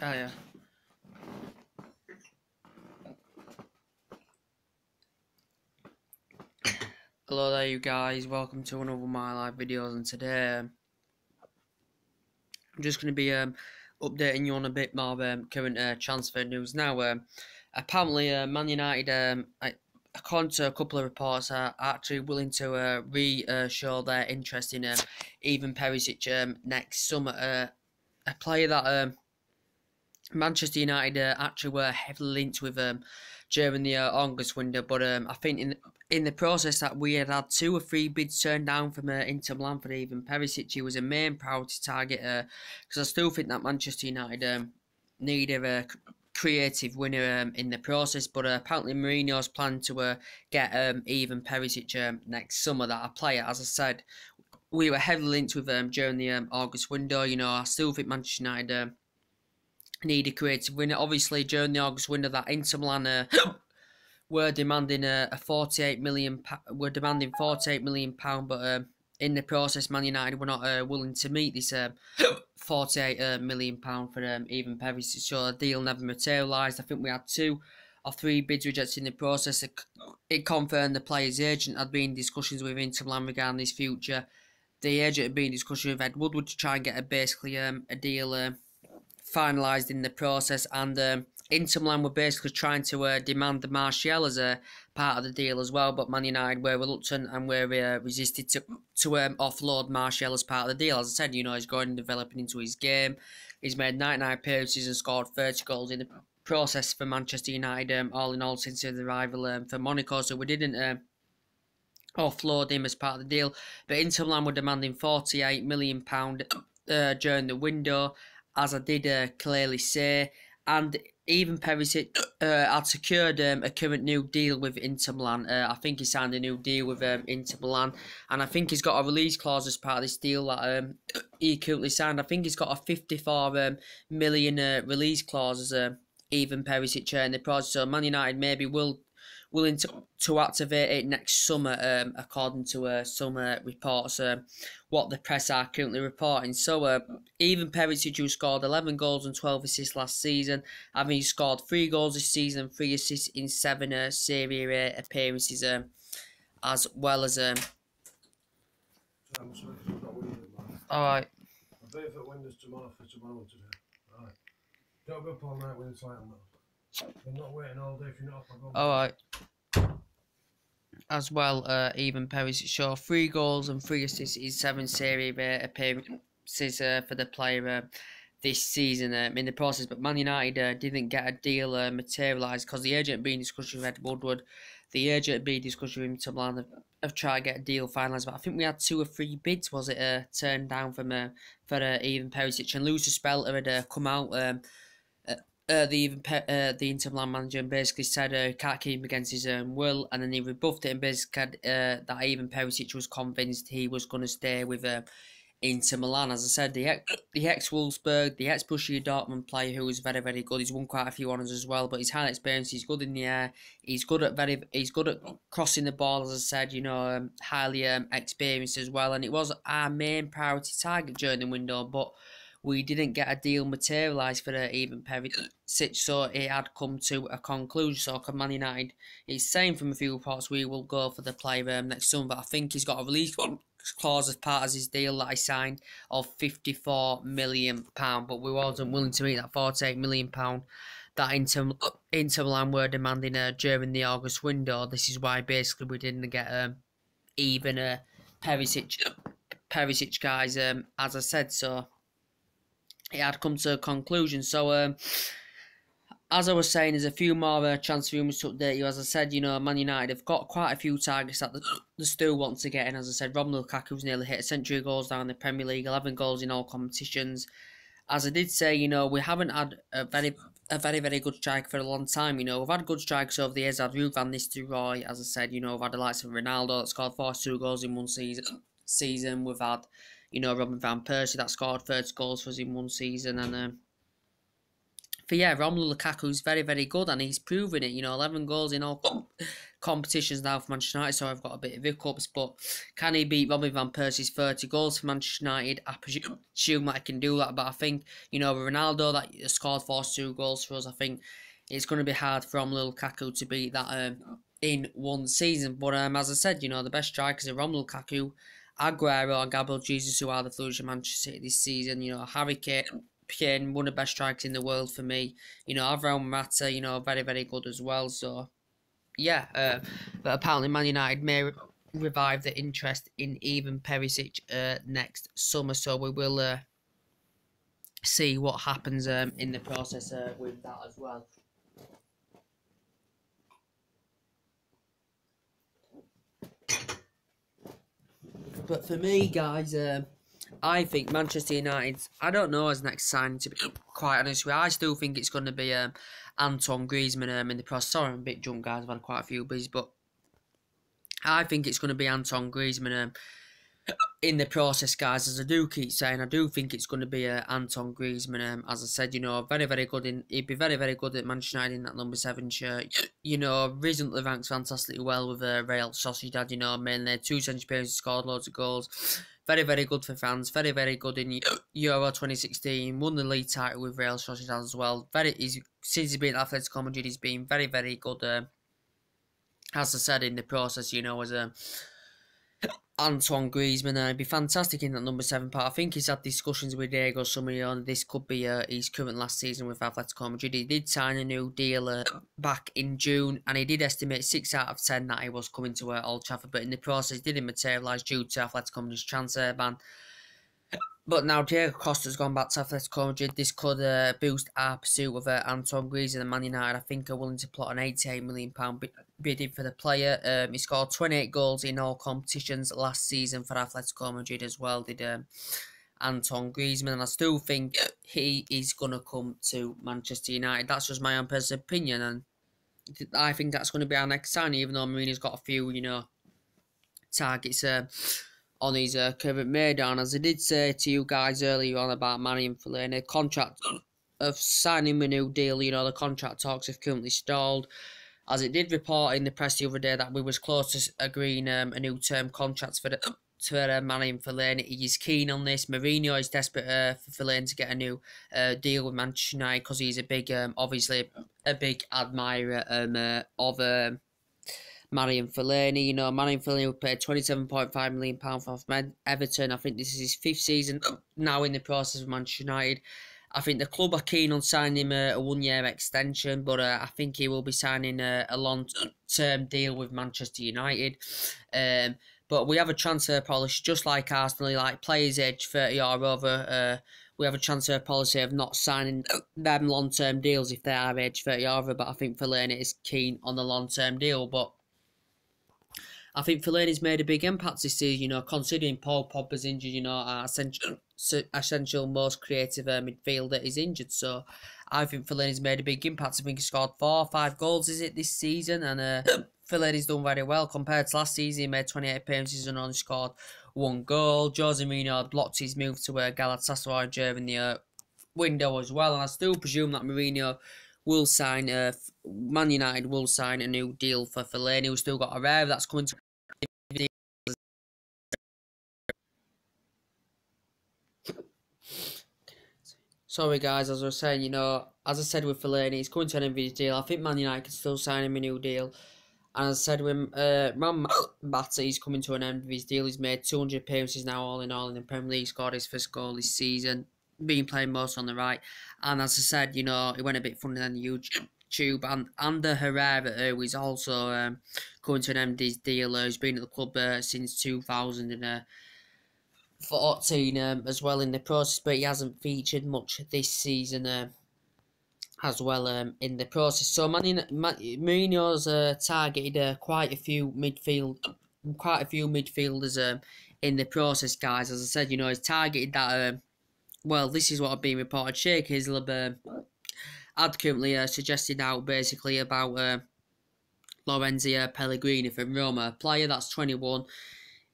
Oh yeah. Hello there you guys, welcome to another of my live videos, and today I'm just going to be updating you on a bit more current transfer news. Now apparently Man United, according to a couple of reports, are actually willing to show their interest in Ivan Perisic next summer, a player that Manchester United actually were heavily linked with during the August window, but I think in the process that we had 2 or 3 bids turned down from Inter Milan for Ivan Perisic. He was a main priority target because I still think that Manchester United need a creative winner in the process, but apparently Mourinho's plan to get Ivan Perisic next summer. That a player, as I said, we were heavily linked with during the August window. You know, I still think Manchester United need a creative winner. Obviously, during the August window, that Inter Milan were demanding a 48 million. Were demanding 48 million pound, but in the process, Man United were not willing to meet this 48 million pound for Ivan Perisic. So the deal never materialised. I think we had 2 or 3 bids rejected in the process. It confirmed the player's agent had been in discussions with Inter Milan regarding his future. The agent had been in discussion with Ed Woodward to try and get basically a deal finalised in the process, and Inter Milan were basically trying to demand the Martial as a part of the deal as well, but Man United were reluctant and were resisted to offload Martial as part of the deal. As I said, you know, he's going and developing into his game. He's made 99 appearances and scored 30 goals in the process for Manchester United, all in all since the arrival for Monaco, so we didn't offload him as part of the deal, but Inter Milan were demanding £48 million during the window, as I did clearly say, and even Perisic had secured a current new deal with Inter Milan. I think he signed a new deal with Inter Milan, and I think he's got a release clause as part of this deal that he currently signed. I think he's got a 54 million release clause as Ivan Perisic in the process. So Man United maybe willing to activate it next summer, according to some reports, what the press are currently reporting. So Ivan Perisic, who scored 11 goals and 12 assists last season, having scored 3 goals this season, 3 assists in 7 Serie A appearances, as well as alright. I bet if it wins tomorrow for tomorrow today. Right. Don't go up all night when it's like that. I'm not waiting all day if you're not up. Alright. As well, Ivan Perisic scored 3 goals and 3 assists in 7 Serie A appearances for the player this season in the process. But Man United didn't get a deal materialised because the agent being discussed with Ed Woodward. The agent being discussed with Inter Milan have tried to get a deal finalised. But I think we had 2 or 3 bids, was it, turned down from for Ivan Perisic, and Luis Spelter had come out. The Inter Milan manager basically said can't keep him against his own will, and then he rebuffed it and basically said that Ivan Perisic was convinced he was going to stay with Inter Milan. As I said, the ex-Wolfsburg, the ex-Borussia Dortmund player who was very, very good. He's won quite a few honours as well, but he's highly experienced. He's good in the air. He's good at crossing the ball, as I said. You know, highly experienced as well. And it was our main priority target during the window, but we didn't get a deal materialised for Ivan Perisic, so it had come to a conclusion. So Man United is saying from a few reports we will go for the player next summer, but I think he's got a release clause as part of his deal that I signed of £54 million, but we wasn't willing to meet that £48 million that Inter Milan were demanding during the August window. This is why basically we didn't get even Perisic guys, as I said. So it had come to a conclusion. So as I was saying, there's a few more transfer rumours to update you. As I said, you know, Man United have got quite a few targets that they still want to get in. As I said, Romelu Lukaku's nearly hit a century of goals down in the Premier League, 11 goals in all competitions. As I did say, you know, we haven't had a very good striker for a long time. You know, we've had good strikers over the years. I've Ruud van Nistelrooy. As I said, you know, we've had the likes of Ronaldo that scored 42 goals in one season. We've had, you know, Robin van Persie that scored 30 goals for us in one season, and for yeah, Romelu Lukaku's very, very good, and he's proven it. 11 goals in all competitions now for Manchester United, so I've got a bit of hiccups, but can he beat Robin van Persie's 30 goals for Manchester United? I presume that I can do that, but I think, Ronaldo that scored 42 goals for us, I think it's going to be hard for Romelu Lukaku to beat that in one season. But as I said, the best strikers are Romelu Lukaku, Aguero and Gabriel Jesus, who are the Flues of Manchester City this season. Harry Kane, one of the best strikers in the world for me. Alvaro Morata, very, very good as well. So, yeah. But apparently Man United may revive the interest in even Perisic next summer. So we will see what happens in the process with that as well. But for me, guys, I think Manchester United, I don't know as next signing, to be quite honest with you. I still think it's going to be Antoine Griezmann in the process. Sorry, I'm a bit drunk, guys. I've had quite a few beers, but I think it's going to be Antoine Griezmann in the process, guys. As I do keep saying, I do think it's going to be Antoine Griezmann. As I said, very, very good he'd be very, very good at Manchester United in that number 7 shirt. Recently ranks fantastically well with Real Sociedad. Mainly 2 century appearances, scored loads of goals. Very, very good for fans. Very, very good in Euro 2016. Won the league title with Real Sociedad as well. Since he's been at Atletico Madrid, he's been very, very good. As I said in the process, as Antoine Griezmann, it'd be fantastic in that number 7 part. I think he's had discussions with Diego Simeone. This could be his current last season with Atletico Madrid. He did sign a new deal back in June, and he did estimate 6 out of 10 that he was coming to Old Trafford, but in the process, it didn't materialise due to Atletico Madrid's transfer ban. But now Diego Costa's gone back to Atletico Madrid. This could boost our pursuit of Antoine Griezmann, and Man United, I think, are willing to plot an £88 million bidding for the player. He scored 28 goals in all competitions last season for Atletico Madrid as well, did Antoine Griezmann, and I still think he is going to come to Manchester United. That's just my own personal opinion, and I think that's going to be our next signing, even though Mourinho's got a few, targets on his current maidan. As I did say to you guys earlier on about Manny and Fellaini, contract of signing a new deal, the contract talks have currently stalled. As it did report in the press the other day that we was close to agreeing a new term contract for Manny and Fellaini. He is keen on this. Mourinho is desperate for Fellaini to get a new deal with Manchester United because he's a big, obviously a big admirer of Manny and Fellaini. Manny and Fellaini were paid £27.5 million for Everton. I think this is his 5th season now in the process of Manchester United. I think the club are keen on signing him a 1-year extension, but I think he will be signing a long-term deal with Manchester United. But we have a transfer policy, just like Arsenal, like players aged 30 or over. We have a transfer policy of not signing them long-term deals if they are aged 30 or over, but I think Fellaini is keen on the long-term deal. But I think Fellaini's made a big impact this season, considering Paul Pogba's injured, our essential most creative midfielder is injured. So I think Fellaini's made a big impact. I think he scored 4 or 5 goals, is it, this season? And Fellaini's done very well compared to last season. He made 28 appearances and only scored 1 goal. Jose Mourinho blocked his move to Galatasaray during the window as well. And I still presume that Mourinho will sign, Man United will sign a new deal for Fellaini. We've still got a rare that's coming to. Sorry guys, as I was saying, as I said with Fellaini, he's coming to an end of his deal. I think Man United can still sign him a new deal. And as I said with Morata, he's coming to an end of his deal. He's made 200 appearances now, all in the Premier League, scored his first goal this season, been playing most on the right. And as I said, he went a bit funny on YouTube. And Ander Herrera, who is also coming to an end of his deal, he's been at the club since 2014 as well in the process, but he hasn't featured much this season as well in the process. So Mourinho's targeted quite a few midfielders in the process, guys. As I said, he's targeted that. Well, this is what I've been reported. Sheikh Islam had currently suggested out basically about Lorenzo Pellegrini from Roma, a player that's 21.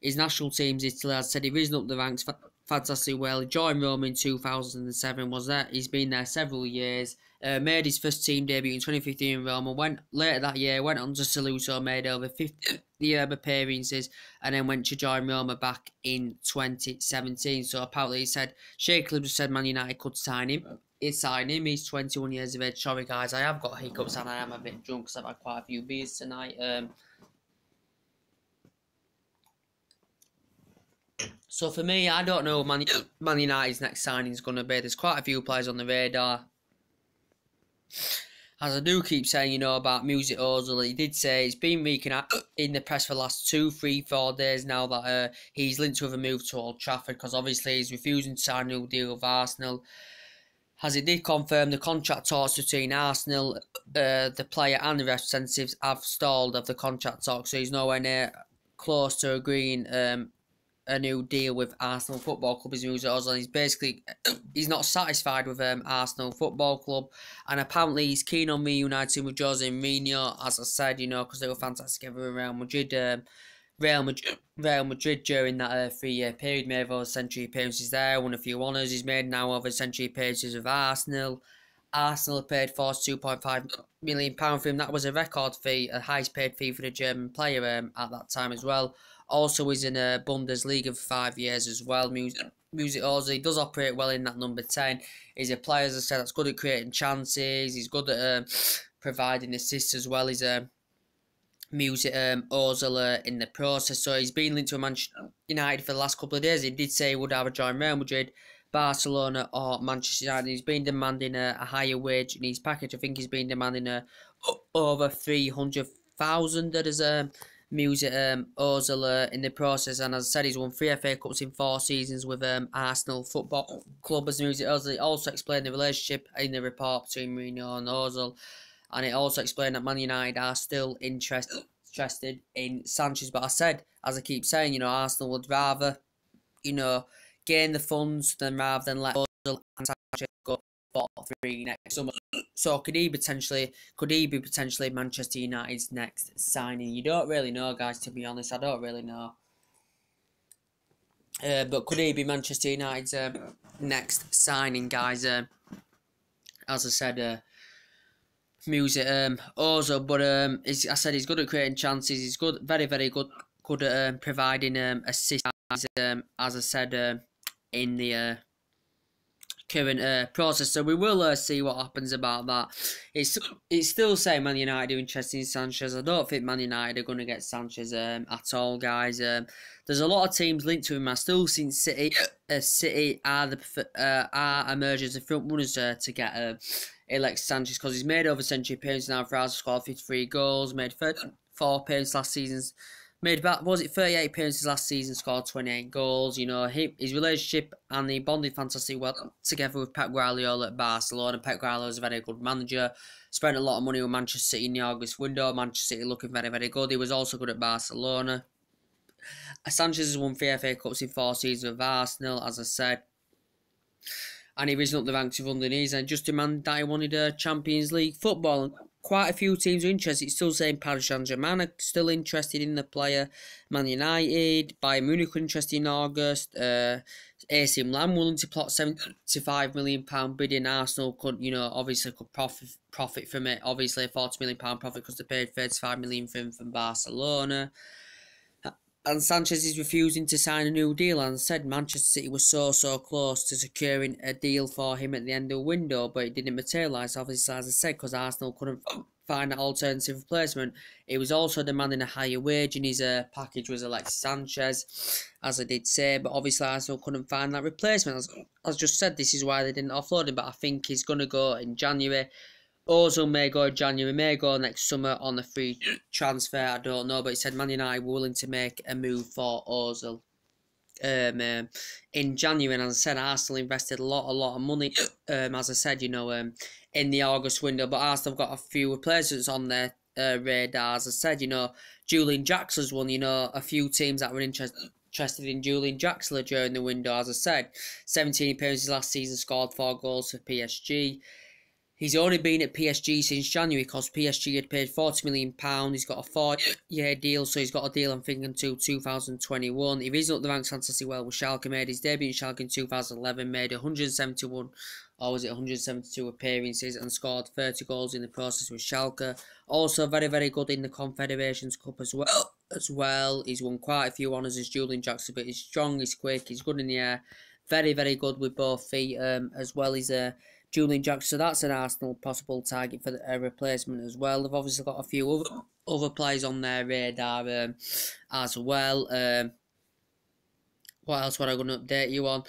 His national team's Italy. As I said, he risen up the ranks fantastically well. He joined Roma in 2007. He's been there several years. Made his first team debut in 2015 in Roma. Later that year, went on to Salutto, made over 50 appearances, and then went to join Roma back in 2017. So apparently he said, Shea Clips said Man United could sign him. He's 21 years of age. Sorry guys, I have got hiccups and I am a bit drunk because I've had quite a few beers tonight. So for me, I don't know Man United's next signing is going to be. There's quite a few players on the radar. As I do keep saying, about Mesut Ozil, he did say it's been leaking out in the press for the last 2, 3, 4 days now that he's linked with a move to Old Trafford because obviously he's refusing to sign a new deal with Arsenal. As it did confirm, the contract talks between Arsenal, the player and the representatives have stalled of the contract talks, so he's nowhere near close to agreeing a new deal with Arsenal Football Club. He's not satisfied with Arsenal Football Club, and apparently he's keen on reuniting with Jose Mourinho, as I said, because they were fantastic together in Real Madrid. Real Madrid during that 3-year period made over century appearances there, won a few honours. He's made now over century appearances with Arsenal. Arsenal paid £42.5 million for him. That was a record fee, a highest paid fee for the German player at that time as well. Also, he's in a Bundesliga for 5 years as well. Mesut Ozil, he does operate well in that number 10. He's a player, as I said, that's good at creating chances. He's good at providing assists as well. He's Mesut Ozil in the process. So he's been linked to Manchester United for the last couple of days. He did say he would either join Real Madrid, Barcelona or Manchester United. He's been demanding a higher wage in his package. I think he's been demanding over 300,000. That is Mesut Ozil in the process, and as I said, he's won 3 FA Cups in 4 seasons with Arsenal Football Club as Mesut Ozil. He also explained the relationship in the report between Mourinho and Ozil, and it also explained that Man United are still interested in Sanchez. But I said, as I keep saying, Arsenal would rather, gain the funds rather than let Ozil and Sanchez go for free next summer. So could he be potentially Manchester United's next signing? You don't really know, guys, to be honest. I don't really know. But could he be Manchester United's next signing, guys? As I said, Mesut Ozil, but I said he's good at creating chances. He's good, very, very good at providing assists. As I said, in the current process, so we will see what happens about that. It's still saying Man United are interested in Sanchez. I don't think Man United are going to get Sanchez at all, guys. There's a lot of teams linked to him. I still think City are emerging as the front runners to get Alex Sanchez, because he's made over century appearances now for Arsenal, scored 53 goals, made 4 appearances last season. Made about 38 appearances last season, scored 28 goals. His relationship, and he bonded fantastically well together with Pep Guardiola at Barcelona. Pep Guardiola is a very good manager. Spent a lot of money with Manchester City in the August window. Manchester City looking very, very good. He was also good at Barcelona. Sanchez has won 3 FA Cups in 4 seasons with Arsenal, as I said. And he risen up the ranks with underneath and just demanded that he wanted a Champions League football. And quite a few teams are interested. It's still saying Paris Saint-Germain are still interested in the player. Man United, Bayern Munich were interested in August. AC Milan willing to plot £75 million bidding. Arsenal could, obviously could profit from it. Obviously a £40 million profit because they paid £35 million for him from Barcelona. And Sanchez is refusing to sign a new deal, and said Manchester City was so close to securing a deal for him at the end of the window, but it didn't materialise, obviously, as I said, because Arsenal couldn't find an alternative replacement. He was also demanding a higher wage, and his package was Alexis Sanchez, as I did say, but obviously Arsenal couldn't find that replacement. As I just said, this is why they didn't offload him, but I think he's going to go in January. Ozil may go in January, may go next summer on a free transfer, I don't know, but he said Man United were willing to make a move for Ozil in January, and as I said, Arsenal invested a lot of money, as I said, in the August window, but Arsenal have got a few replacements on their radar. As I said, Julian Draxler's one, a few teams that were interested in Julian Draxler during the window. As I said, 17 appearances last season, scored 4 goals for PSG. He's only been at PSG since January because PSG had paid £40 million. He's got a 4-year deal, so he's got a deal, I'm thinking, until 2021. He risen up the ranks fantastically well with Schalke, made his debut in Schalke in 2011, made 171, or was it 172 appearances, and scored 30 goals in the process with Schalke. Also very, very good in the Confederations Cup as well. He's won quite a few honours as Julian Jackson, but he's strong, he's quick, he's good in the air. Very, very good with both feet, as well as Julian Jackson. So that's an Arsenal possible target for a replacement as well. They've obviously got a few other players on their radar as well. What else would I going to update you on?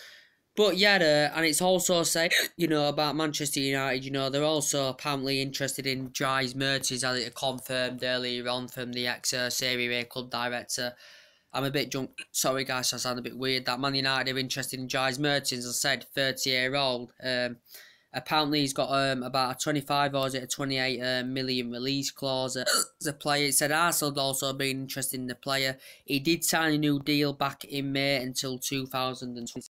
But yeah, and it's also said, about Manchester United, they're also apparently interested in Dries Mertens, as it confirmed earlier on from the ex-Serie A club director. I'm a bit drunk. Sorry, guys, I sound a bit weird. That Man United are interested in Dries Mertens, as I said, 30-year-old. Apparently, he's got about a 25 or is it a 28 million release clause as a player. It said Arsenal had also been interested in the player. He did sign a new deal back in May until 2020.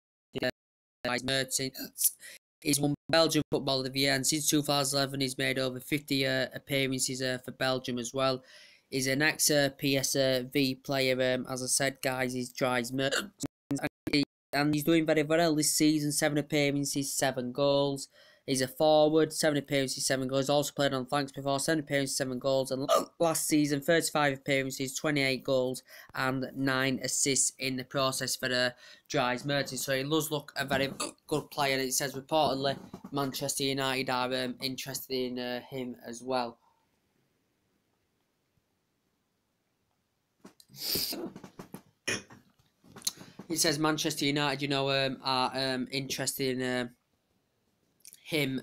Mertens. He's won Belgian Footballer of the Year, and since 2011 he's made over 50 appearances for Belgium as well. He's an ex-PSV player, as I said, guys, he's Dries Mertens, and he's doing very well this season. 7 appearances, 7 goals. He's a forward, 7 appearances, 7 goals. He's also played on flanks before, 7 appearances, 7 goals. And last season, 35 appearances, 28 goals, and 9 assists in the process for Dries Mertens. So he does look a very good player. It says reportedly Manchester United are interested in him as well. It says Manchester United, are interested in him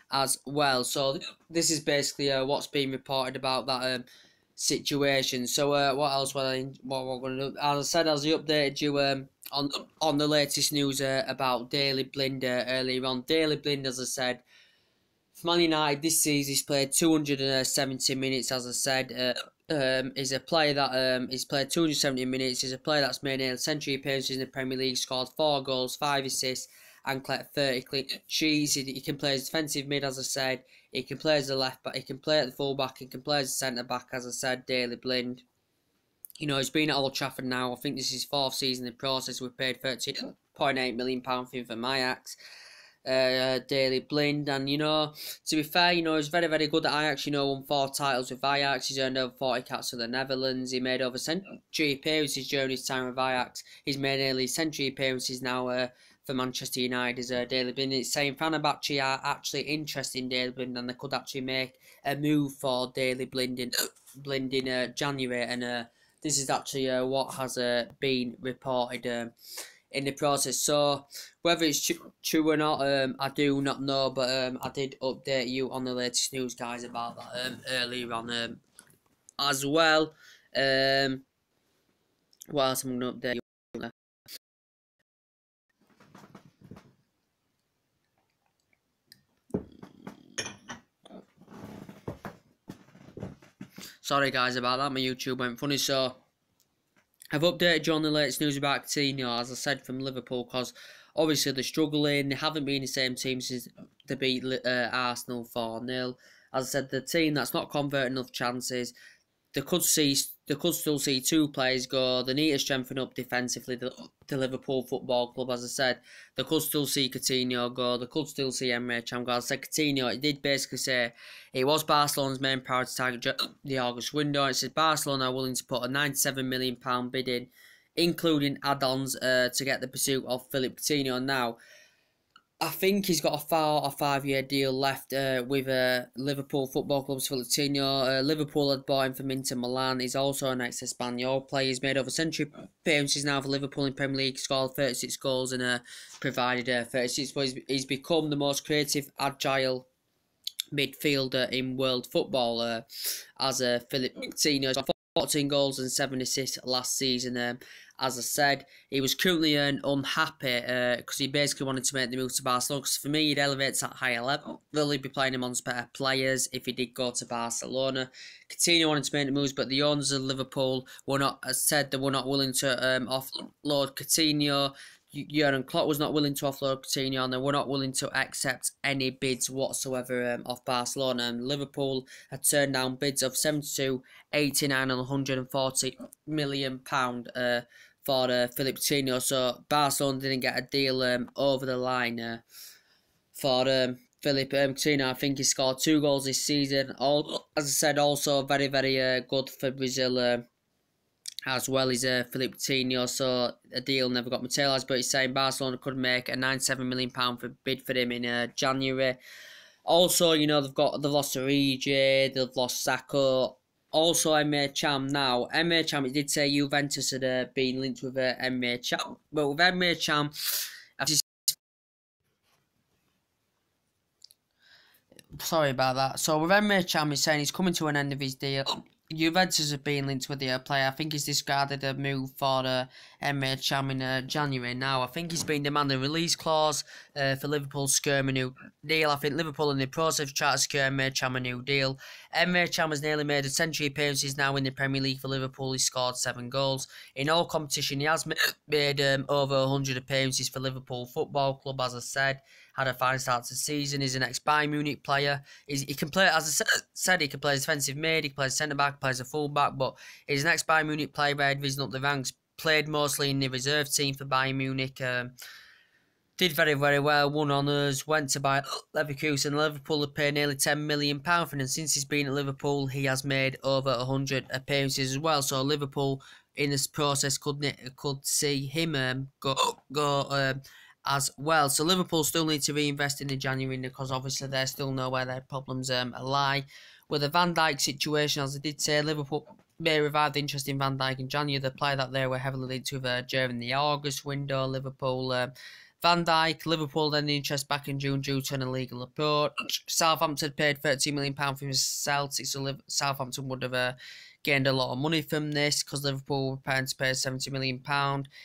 as well. So this is basically what's being reported about that situation. So what else what we're going to do? As I said, as I updated you on the latest news about Daley Blind earlier on. Daley Blind, as I said, for Man United this season, he's played 270 minutes, as I said. Is a player that he's played 270 minutes. He's a player that's made a century appearances in the Premier League, scored 4 goals, 5 assists, and collected 30 clean sheets. He can play as defensive mid, as I said. He can play as a left back. He can play at the full back. He can play as a centre back, as I said. Daley Blind. He's been at Old Trafford now. I think this is his 4th season in the process. We paid £13.8 million for him from Ajax. Daley Blind, and to be fair, he's very, very good at Ajax. Won 4 titles with Ajax. He's earned over 40 caps for the Netherlands. He made over century appearances during his time with Ajax. He's made nearly century appearances now for Manchester United as Daley Blind. It's saying Fenerbahce are actually interested in Daley Blind, and they could actually make a move for Daley Blind in January, and this is actually what has been reported in the process. So whether it's true or not, I do not know, but I did update you on the latest news, guys, about that earlier on as well. What else am I going to update you on? Sorry, guys, about that. My YouTube went funny, so I've updated you on the latest news about Coutinho, as I said, from Liverpool, because obviously they're struggling. They haven't been the same team since they beat Arsenal 4-0. As I said, the team that's not converting enough chances. They could still see 2 players go. They need to strengthen up defensively, the Liverpool Football Club, as I said. They could still see Coutinho go. They could still see Emre Can go. As I said, Coutinho, it did basically say it was Barcelona's main priority target the August window. It said Barcelona are willing to put a £97 million bid in, including add-ons to get the pursuit of Philippe Coutinho. Now, I think he's got a 4 or 5 year deal left with Liverpool Football Club's Philippe Coutinho. Liverpool had bought him from Inter Milan. He's also an ex-Espanyol player. He's made over century appearances now for Liverpool in Premier League, scored 36 goals and provided 36. But he's become the most creative, agile midfielder in world football as Philippe Coutinho. 14 goals and 7 assists last season. As I said, he was currently unhappy because he basically wanted to make the move to Barcelona. Because for me, he'd elevate to that higher level. He'd be playing amongst better players if he did go to Barcelona. Coutinho wanted to make the moves, but the owners of Liverpool were not, as said, they were not willing to offload Coutinho. Jurgen Klopp was not willing to offload Coutinho, and they were not willing to accept any bids whatsoever off Barcelona. And Liverpool had turned down bids of 72, 89, and 140 million pound for Philippe Coutinho. So Barcelona didn't get a deal over the line for Philippe Coutinho. I think he scored 2 goals this season. As I said, also very, very good for Brazil. As well as Philippe Coutinho, so a deal never got materialised, but he's saying Barcelona could make a £97 million bid for him in January. Also, you know, they've lost Origi, they've lost Saka. Also, Emre Can now. Emre Can, it did say Juventus had been linked with Emre Can, but with Emre Can, sorry about that. So with Emre Can, he's saying he's coming to an end of his deal. Juventus have been linked with the player. I think he's discarded a move for Emre Can in January now. I think he's been demanding a release clause for Liverpool to secure him a new deal. I think Liverpool in the process of trying to secure Emre Can a new deal. Emre Can has nearly made a century appearances now in the Premier League for Liverpool. He scored 7 goals. In all competition, he has made over 100 appearances for Liverpool Football Club, as I said. Had a fine start to the season. He's an ex-Bayern Munich player. He can play, as I said, he can play as defensive mid, he can play as centre-back, plays a full-back, but he's an ex-Bayern Munich player, risen up the ranks, played mostly in the reserve team for Bayern Munich, did very, very well, won honours, went to Bayer Leverkusen. Liverpool have paid nearly £10 million for him, and since he's been at Liverpool, he has made over 100 appearances as well, so Liverpool, in this process, could see him go as well. So Liverpool still need to reinvest in January because obviously they still know where their problems lie. With the Van Dijk situation, as I did say, Liverpool may revive the interest in Van Dijk in January. The player that they were heavily linked with during the August window. Van Dijk, Liverpool then the interest back in June due to an illegal approach. Southampton paid £13 million for his Celtic, so Southampton would have gained a lot of money from this because Liverpool were prepared to pay £70 million.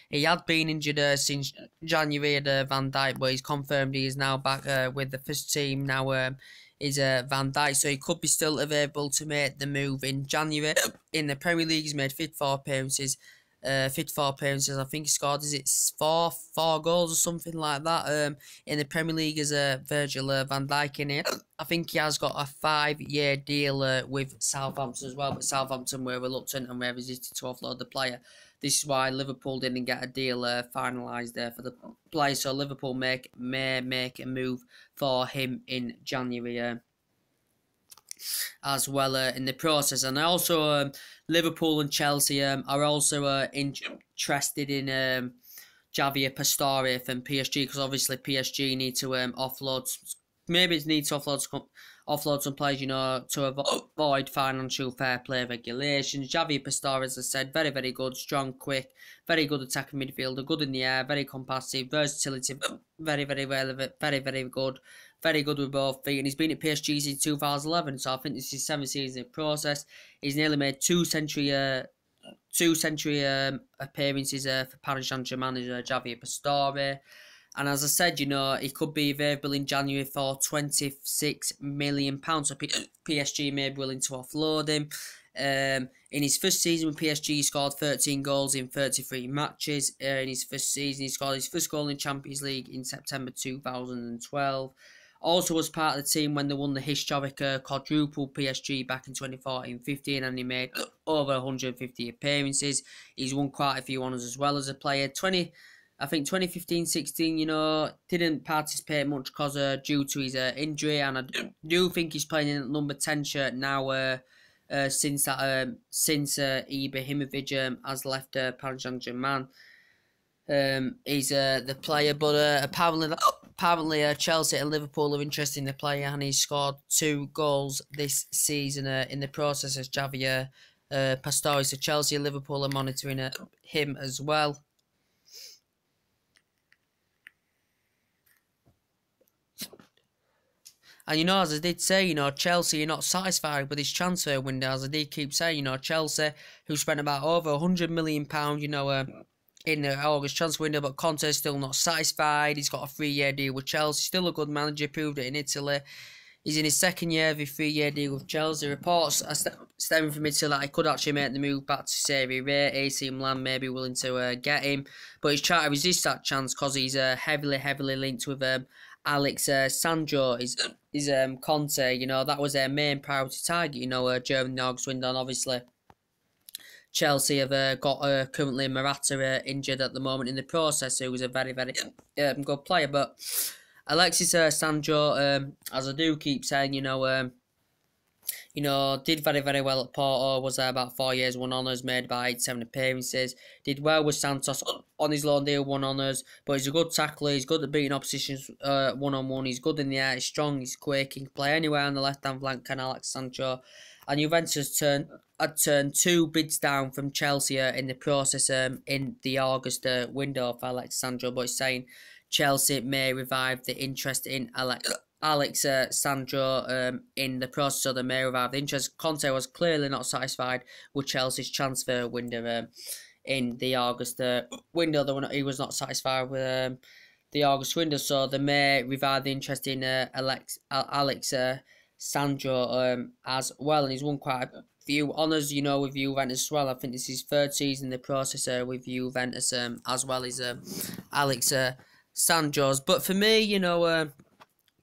He had been injured since January at Van Dijk, but he's confirmed he is now back with the first team now is Van Dijk, so he could be still available to make the move in January. In the Premier League, he's made 54 appearances. I think he scored, is it four goals or something like that in the Premier League as Virgil van Dijk in it. I think he has got a 5-year deal with Southampton as well, but Southampton were reluctant and were resistant to offload the player. This is why Liverpool didn't get a deal finalised there for the player, so Liverpool may make a move for him in January as well in the process. And also Liverpool and Chelsea are also interested in Javier Pastore from PSG, because obviously PSG need to offload some players, you know, to avoid financial fair play regulations. Javier Pastore, as I said, very, very good, strong, quick, very good attacking midfielder, good in the air, very competitive, versatility, very, very relevant, very, very good. Very good with both feet, and he's been at PSG since 2011, so I think this is 7th season process. He's nearly made two century appearances for Paris Saint-Germain as Javier Pastore. And as I said, you know, he could be available in January for £26 million, so PSG may be willing to offload him. In his first season with PSG, he scored 13 goals in 33 matches. In his first season, he scored his first goal in Champions League in September 2012. Also was part of the team when they won the historic quadruple PSG back in 2014-15, and he made over 150 appearances. He's won quite a few honours as well as a player. I think 2015-16, you know, didn't participate much because due to his injury, and I do think he's playing in number 10 shirt now since Ibrahimovic has left Paris Saint-Germain. He's the player, but apparently Chelsea and Liverpool are interested in the player, and he's scored 2 goals this season in the process as Javier Pastore. So Chelsea and Liverpool are monitoring him as well. And, you know, as I did say, you know, Chelsea are not satisfied with his transfer window, as I did keep saying, you know, Chelsea, who spent about over £100 million, you know, in the August transfer window, but Conte's still not satisfied. He's got a 3-year deal with Chelsea, still a good manager, proved it in Italy. He's in his second year of a 3-year deal with Chelsea. Reports are stemming from Italy that he could actually make the move back to Serie A. AC Milan may be willing to get him, but he's trying to resist that chance because he's heavily linked with Alex Sandro. Is Conte. You know, that was their main priority target. You know, during the August window, and obviously Chelsea have got currently Morata injured at the moment in the process, who was a very good player. But Alexis Sandro, as I do keep saying, you know, did very well at Porto. Was there about 4 years, won honours, made about 87 appearances. Did well with Santos on his loan deal, won honours. But he's a good tackler. He's good at beating oppositions one-on-one. He's good in the air. He's strong. He's quick. He can play anywhere on the left-hand flank. Can Alex Sancho? And Juventus had turned 2 bids down from Chelsea in the process in the August window for Alex Sandro, but it's saying Chelsea may revive the interest in Alex Sandro in the process, so they may revive the interest. Conte was clearly not satisfied with Chelsea's transfer window in the August window. He was not satisfied with the August window, so they may revive the interest in Alex Sandro as well, and he's won quite a few honours, you know, with Juventus as well. I think this is his 3rd season in the process with Juventus as well as Alex Sandro's. But for me, you know,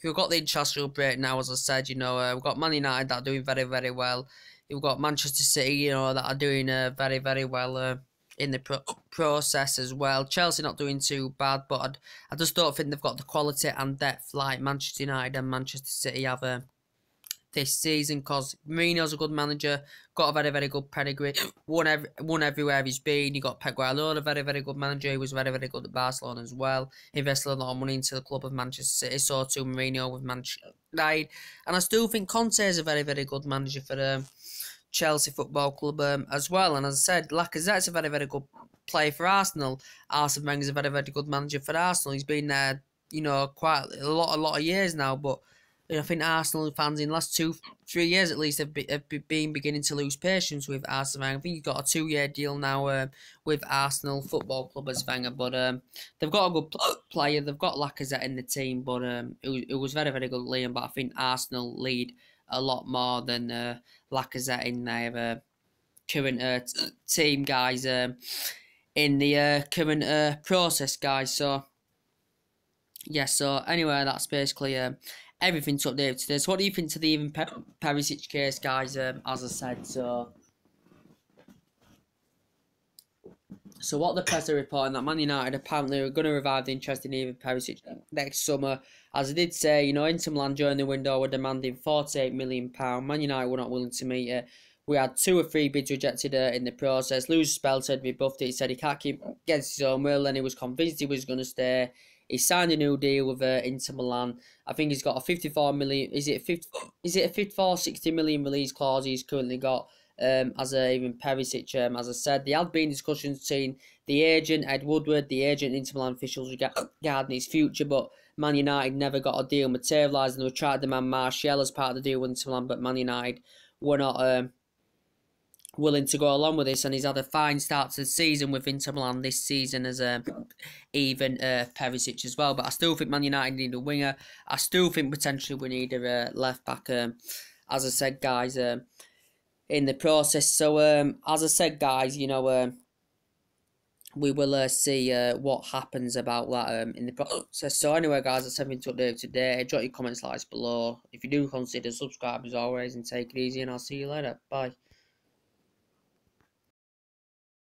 we've got the international break now, as I said, you know, we've got Man United that are doing very well. You've got Manchester City, you know, that are doing very well in the process as well. Chelsea not doing too bad, but I just don't think they've got the quality and depth like Manchester United and Manchester City have this season, because Mourinho's a good manager, got a very good pedigree, won everywhere he's been. You got Pep Guardiola, very good manager. He was very good at Barcelona as well. Invested a lot of money into the club of Manchester City. So too Mourinho with Manchester United, and I still think Conte is a very good manager for Chelsea Football Club as well. And as I said, Lacazette's a very good player for Arsenal. Arsene Wenger's a very good manager for Arsenal. He's been there, you know, quite a lot of years now, but I think Arsenal fans in the last 2-3 years at least have been beginning to lose patience with Arsene Wenger. I think he's got a 2-year deal now with Arsenal Football Club as Wenger, but they've got a good player. They've got Lacazette in the team, but it was very good Liam. But I think Arsenal lead a lot more than Lacazette in their current team, guys. In the current process, guys. So yeah. So anyway, that's basically everything to update today. So what do you think to the Ivan Perisic case, guys? As I said, so what the press are reporting that Man United apparently are going to revive the interest in Ivan Perisic next summer. As I did say, you know, Inter Milan during the window were demanding £48 million. Man United were not willing to meet it. We had 2 or 3 bids rejected in the process. Lewis Spell said we buffed it. He said he can't keep against his own will, and he was convinced he was going to stay. He signed a new deal with Inter Milan. I think he's got a 54 million. Is it a 54, 60 million release clause he's currently got as even Perisic. As I said, there had been discussions between the agent Ed Woodward, the agent Inter Milan officials regarding his future, but Man United never got a deal materialised, and they were trying to demand Martial as part of the deal with Inter Milan, but Man United were not willing to go along with this, and he's had a fine start to the season with Inter Milan this season as even Perisic as well. But I still think Man United need a winger. I still think potentially we need a left back, as I said, guys, in the process. So as I said, guys, you know, we will see what happens about that in the process. So anyway, guys, that's everything to update today. Drop your comments, likes below. If you do, consider subscribe as always, and take it easy, and I'll see you later. Bye.